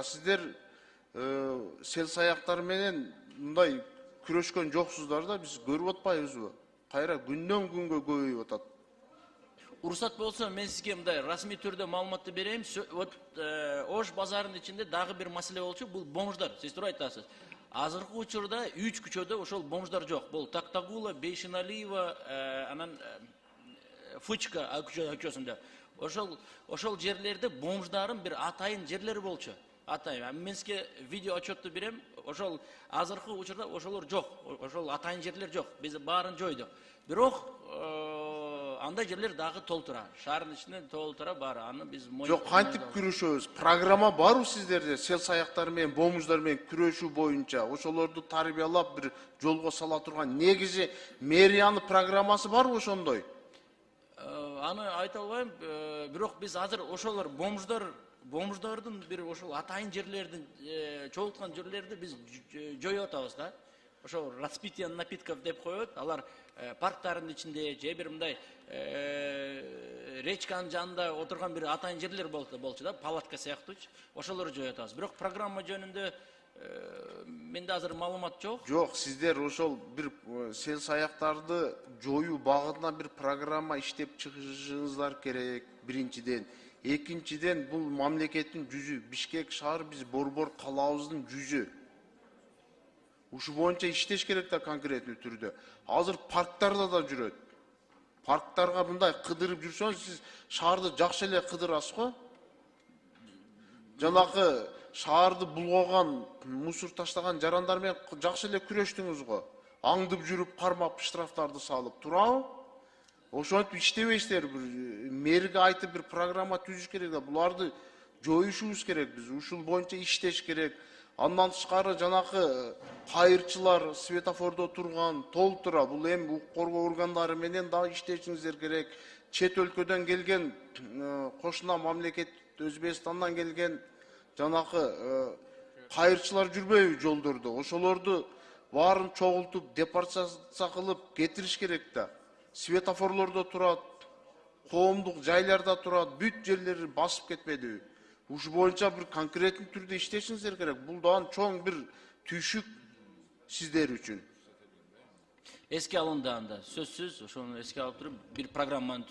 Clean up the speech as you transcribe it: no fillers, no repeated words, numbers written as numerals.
сиздер сел саяктар менен мындай күрөшкөн жоксуздар да, биз көрүп атпайбызбы? Кайра күндөн күнгө көбөйүп атат. Уруксат болсо мен сизге мындай расмий түрдө маалыматты берейин. Вот Ош базарынын ичинде дагы бир маселе болчу, бул бомждар. Сиз туура айтасыз. Азыркы учурда 3 көчөдө ошол бомждар жок. Бул Тактагула, Бейшиналиева, анан Фычка көчөсүндө. Ошол жерлерде бомждардын бир атайын жерлери болчу. Атайын. Мен сизге видео отчетту берем. Ошол азыркы учурда ошолор жок. Ошол атайын жерлер жок. Биз баарын жойдук. Бирок андай жерлер дагы толтура. Шаардын ичинде толтура бар. Аны биз Жок, кантип күрөшөбүз? Программа барбы сиздерде сел саяктар менен бомждар менен күрөшүү боюнча? Ошолорду тарбиялап бир жолго сала турган негизи мэриянын программасы барбы ошондой? Аны айта албайм. Бирок биз азыр ошолор бомждардын бир ошол атайын жерлердин чогулткан жерлерди биз жоюп атабыз да. Ошол распитие напитков деп коет. Алар парктардын ичинде же бир мындай речканын жанында отурган бир атайын жерлер болчу да, палатка сыяктуучу. Ошолорду жоюп атабыз. Бирок программа жөнүндө менде азыр маалымат жок. Жок, сиздер ошол бир сел саяктарды жоюу багытына бир программа иштеп чыгышыңыздар керек, биринчиден. Экинчиден, бул мамлекеттин жүзү, Бишкек шаары биз борбор калаабыздын жүзү. Ушу боюнча иштеш керек да конкреттүү түрдө. Азыр парктарда да жүрөт. Парктарга мындай кыдырып жүрсөңүз, сиз шаарды жакшы эле кыдырасыз го. Жанакы шаарды булгогон, мусор таштаган жарандар менен жакшы эле күрөштүңүз го. Аңдып жүрүп, кармап штрафтарды салып, туурабы? Ошентип иштебейсиздер, бир мэрге айтып бир программа түзүш керек да, буларды жоюшубуз керек биз. Ушул боюнча иштеш керек. Андан тышкары жанакы кайырчылар светофордо турган толтура. Бул эми укук коргоо органдары менен дагы иштешиңиздер керек. Чет өлкөдөн келген кошуна мамлекет Өзбекстандан келген жанакы кайырчылар жүрбөйбү жолдордо? Ошолорду баарын чогултуп, депортация кылып кетириш керек да. Светофорлордо турат, коомдук жайларда турат, бүт жерлери басып кетпедиби? Ушу боюнча бир конкреттүү түрдө иштешиңиздер керек. Бул дагы чоң бир түйшүк сиздер үчүн. Эске алынды анда. Сөзсүз ошону эске алып туруп бир программаны